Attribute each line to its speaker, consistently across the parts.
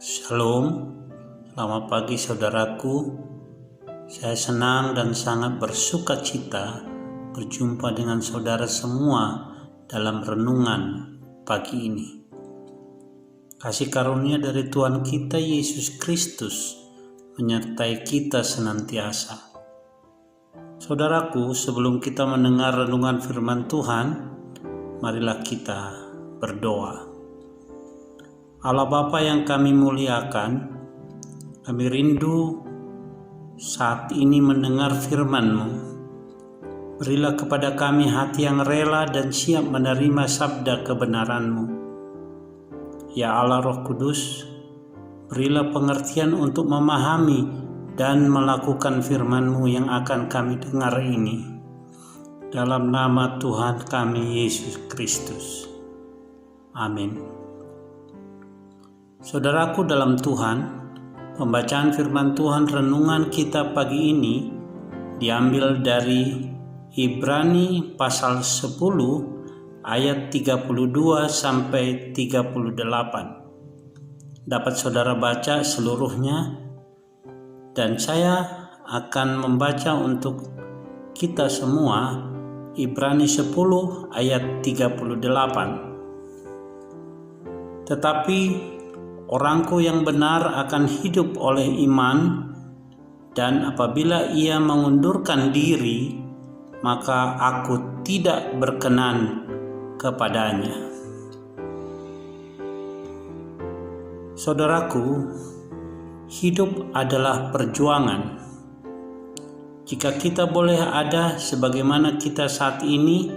Speaker 1: Shalom, selamat pagi saudaraku. Saya senang dan sangat bersuka cita berjumpa dengan saudara semua dalam renungan pagi ini. Kasih karunia dari Tuhan kita Yesus Kristus menyertai kita senantiasa. Saudaraku, sebelum kita mendengar renungan firman Tuhan, marilah kita berdoa. Allah Bapa yang kami muliakan, kami rindu saat ini mendengar firman-Mu. Berilah kepada kami hati yang rela dan siap menerima sabda kebenaran-Mu. Ya Allah Roh Kudus, berilah pengertian untuk memahami dan melakukan firman-Mu yang akan kami dengar ini. Dalam nama Tuhan kami Yesus Kristus. Amin. Saudaraku dalam Tuhan, pembacaan firman Tuhan renungan kita pagi ini diambil dari Ibrani pasal 10 ayat 32 sampai 38. Dapat saudara baca seluruhnya dan saya akan membaca untuk kita semua Ibrani 10 ayat 38. Tetapi orangku yang benar akan hidup oleh iman, dan apabila ia mengundurkan diri, maka aku tidak berkenan kepadanya. Saudaraku, hidup adalah perjuangan. Jika kita boleh ada sebagaimana kita saat ini,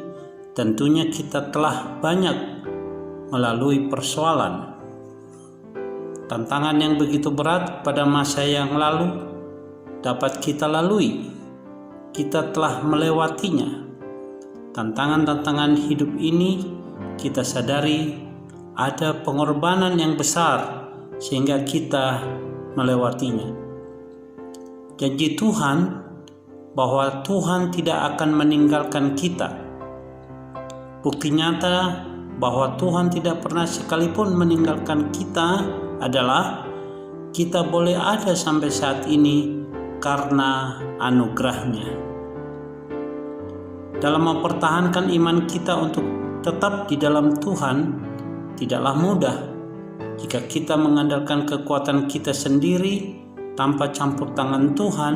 Speaker 1: tentunya kita telah banyak melalui persoalan. Tantangan yang begitu berat pada masa yang lalu dapat kita lalui. Kita telah melewatinya. Tantangan-tantangan hidup ini kita sadari ada pengorbanan yang besar sehingga kita melewatinya. Janji Tuhan bahwa Tuhan tidak akan meninggalkan kita. Bukti nyata bahwa Tuhan tidak pernah sekalipun meninggalkan kita adalah kita boleh ada sampai saat ini karena anugerah-Nya. Dalam mempertahankan iman kita untuk tetap di dalam Tuhan tidaklah mudah. Jika kita mengandalkan kekuatan kita sendiri tanpa campur tangan Tuhan,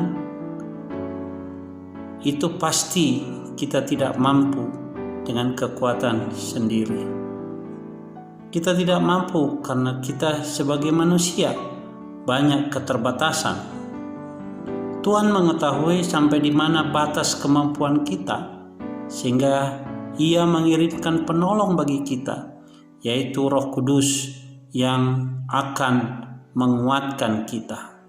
Speaker 1: itu pasti kita tidak mampu dengan kekuatan sendiri. Kita tidak mampu karena kita sebagai manusia banyak keterbatasan. Tuhan mengetahui sampai di mana batas kemampuan kita, sehingga Ia mengirimkan penolong bagi kita, yaitu Roh Kudus yang akan menguatkan kita.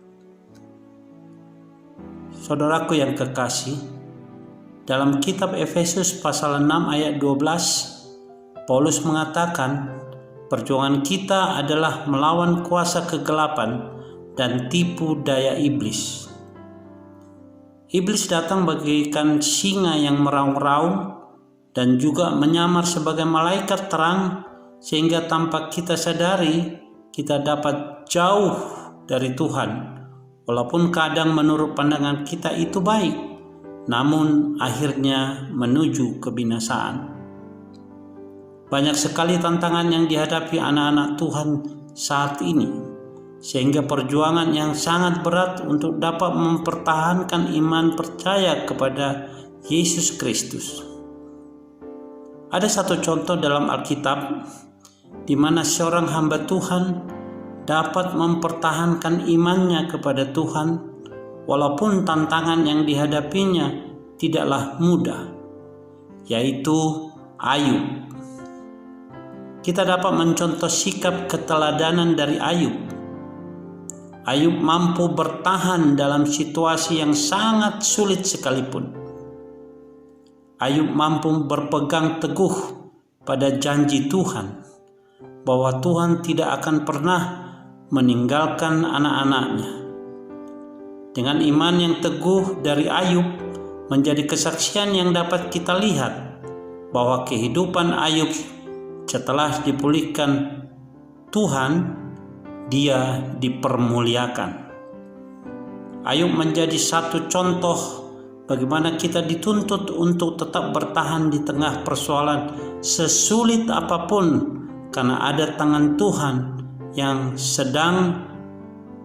Speaker 1: Saudaraku yang kekasih, dalam kitab Efesus pasal 6 ayat 12, Paulus mengatakan, perjuangan kita adalah melawan kuasa kegelapan dan tipu daya iblis. Iblis datang bagaikan singa yang meraung-raung dan juga menyamar sebagai malaikat terang, sehingga tanpa kita sadari kita dapat jauh dari Tuhan. Walaupun kadang menurut pandangan kita itu baik, namun akhirnya menuju kebinasaan. Banyak sekali tantangan yang dihadapi anak-anak Tuhan saat ini, sehingga perjuangan yang sangat berat untuk dapat mempertahankan iman percaya kepada Yesus Kristus. Ada satu contoh dalam Alkitab di mana seorang hamba Tuhan dapat mempertahankan imannya kepada Tuhan walaupun tantangan yang dihadapinya tidaklah mudah, yaitu Ayub. Kita dapat mencontoh sikap keteladanan dari Ayub. Ayub mampu bertahan dalam situasi yang sangat sulit sekalipun. Ayub mampu berpegang teguh pada janji Tuhan bahwa Tuhan tidak akan pernah meninggalkan anak-anaknya. Dengan iman yang teguh dari Ayub menjadi kesaksian yang dapat kita lihat bahwa kehidupan Ayub setelah dipulihkan Tuhan Dia dipermuliakan. Ayub menjadi satu contoh bagaimana kita dituntut untuk tetap bertahan di tengah persoalan sesulit apapun, karena ada tangan Tuhan yang sedang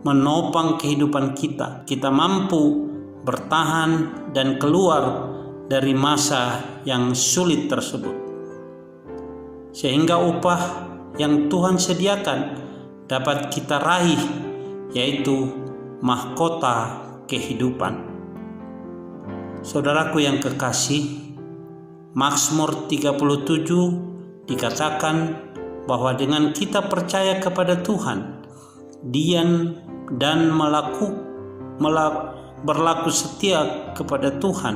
Speaker 1: menopang kehidupan kita. Kita mampu bertahan dan keluar dari masa yang sulit tersebut, sehingga upah yang Tuhan sediakan dapat kita raih, yaitu mahkota kehidupan. Saudaraku yang kekasih, Mazmur 37 dikatakan bahwa dengan kita percaya kepada Tuhan, dan berlaku setia kepada Tuhan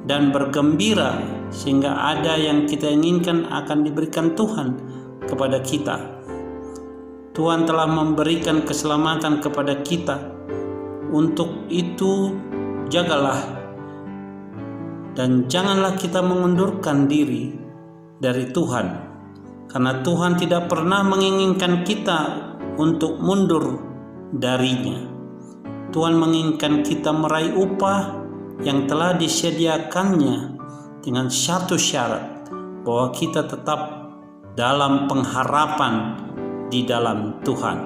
Speaker 1: dan bergembira, sehingga ada yang kita inginkan akan diberikan Tuhan kepada kita. Tuhan telah memberikan keselamatan kepada kita. Untuk itu jagalah dan janganlah kita mengundurkan diri dari Tuhan, karena Tuhan tidak pernah menginginkan kita untuk mundur darinya. Tuhan menginginkan kita meraih upah yang telah disediakannya dengan satu syarat, bahwa kita tetap dalam pengharapan di dalam Tuhan.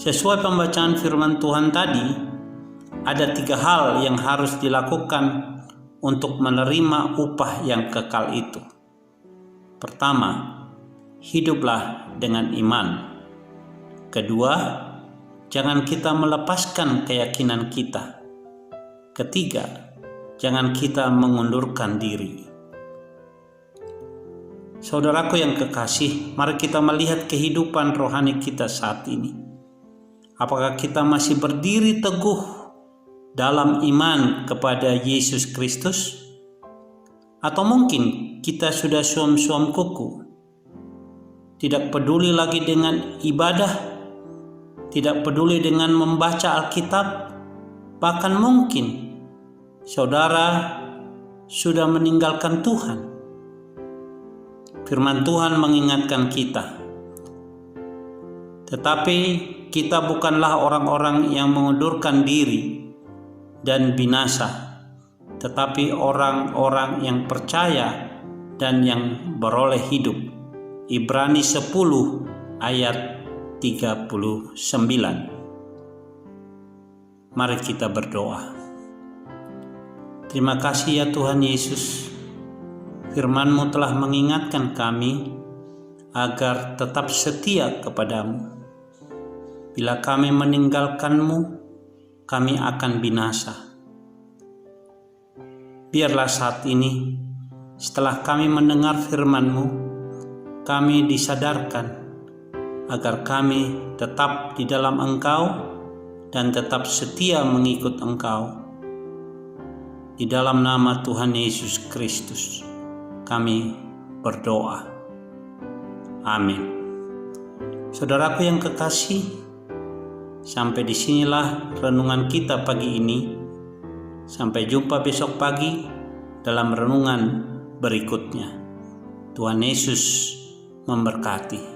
Speaker 1: Sesuai pembacaan firman Tuhan tadi, ada 3 hal yang harus dilakukan untuk menerima upah yang kekal itu. Pertama, hiduplah dengan iman. Kedua, jangan kita melepaskan keyakinan kita. Ketiga, jangan kita mengundurkan diri. Saudaraku yang kekasih, mari kita melihat kehidupan rohani kita saat ini. Apakah kita masih berdiri teguh dalam iman kepada Yesus Kristus? Atau mungkin kita sudah suam-suam kuku, tidak peduli lagi dengan ibadah, tidak peduli dengan membaca Alkitab, bahkan mungkin saudara sudah meninggalkan Tuhan. Firman Tuhan mengingatkan kita, tetapi kita bukanlah orang-orang yang mengundurkan diri dan binasa, tetapi orang-orang yang percaya dan yang beroleh hidup. Ibrani 10 ayat 39. Mari kita berdoa. Terima kasih ya Tuhan Yesus, firman-Mu telah mengingatkan kami agar tetap setia kepadamu. Bila kami meninggalkan-Mu, kami akan binasa. Biarlah saat ini, setelah kami mendengar firman-Mu, kami disadarkan agar kami tetap di dalam Engkau dan tetap setia mengikut Engkau. Di dalam nama Tuhan Yesus Kristus, kami berdoa. Amin. Saudaraku yang kekasih, sampai disinilah renungan kita pagi ini. Sampai jumpa besok pagi dalam renungan berikutnya. Tuhan Yesus memberkati.